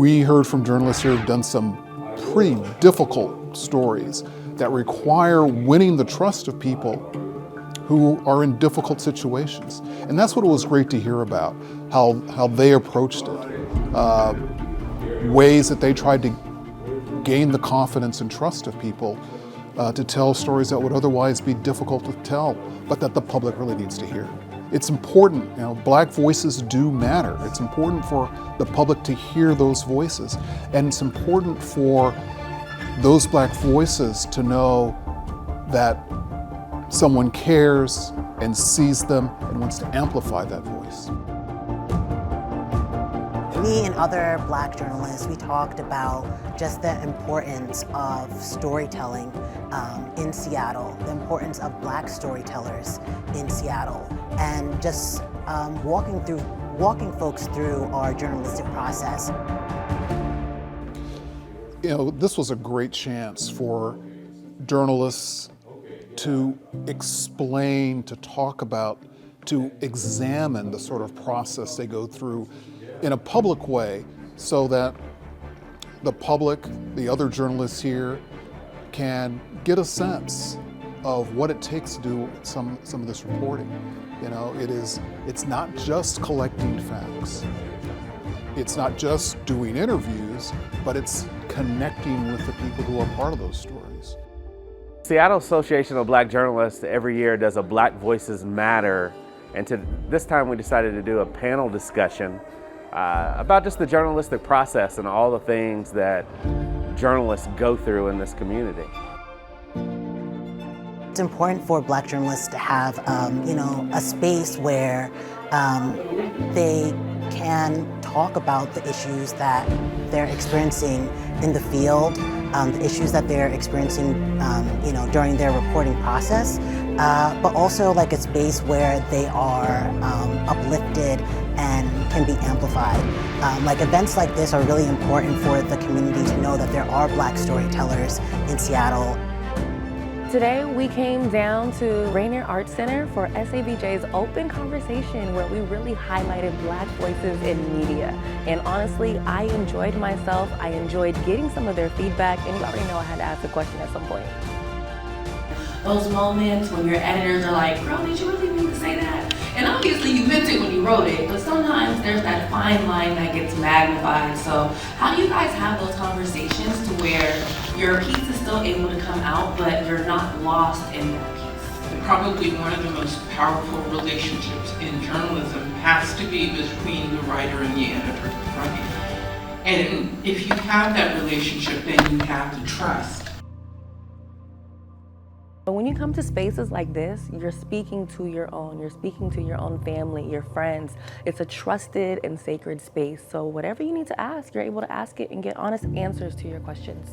We heard from journalists here who've done some pretty difficult stories that require winning the trust of people who are in difficult situations. And that's what it was great to hear about, how they approached it. Ways that they tried to gain the confidence and trust of people to tell stories that would otherwise be difficult to tell, but that the public really needs to hear. It's important, Black voices do matter. It's important for the public to hear those voices. And it's important for those Black voices to know that someone cares and sees them and wants to amplify that voice. Me and other Black journalists, we talked about just the importance of storytelling in Seattle, the importance of Black storytellers in Seattle, and just walking folks through our journalistic process. This was a great chance for journalists to explain, to talk about, to examine the sort of process they go through in a public way, so that the public, the other journalists here, can get a sense of what it takes to do some of this reporting. It's not just collecting facts. It's not just doing interviews, but it's connecting with the people who are part of those stories. Seattle Association of Black Journalists every year does a Black Voices Matter, and this time we decided to do a panel discussion about just the journalistic process and all the things that journalists go through in this community. It's important for Black journalists to have, a space where they can talk about the issues that they're experiencing in the field, the issues that they're experiencing, during their reporting process, but also like a space where they are uplifted and can be amplified. Events like this are really important for the community to know that there are Black storytellers in Seattle. Today we came down to Rainier Arts Center for SABJ's open conversation, where we really highlighted Black voices in media. And honestly, I enjoyed myself. I enjoyed getting some of their feedback, and you already know I had to ask a question at some point. Those moments when your editors are like, girl, did you really mean to say that? And obviously you meant it when you wrote it, but sometimes there's that fine line that gets magnified. So how do you guys have those conversations to where your piece is still able to come out, but you're not lost in that piece? Probably one of the most powerful relationships in journalism has to be between the writer and the editor, right? And if you have that relationship, then you have the trust. But when you come to spaces like this, you're speaking to your own family, your friends. It's a trusted and sacred space. So whatever you need to ask, you're able to ask it and get honest answers to your questions.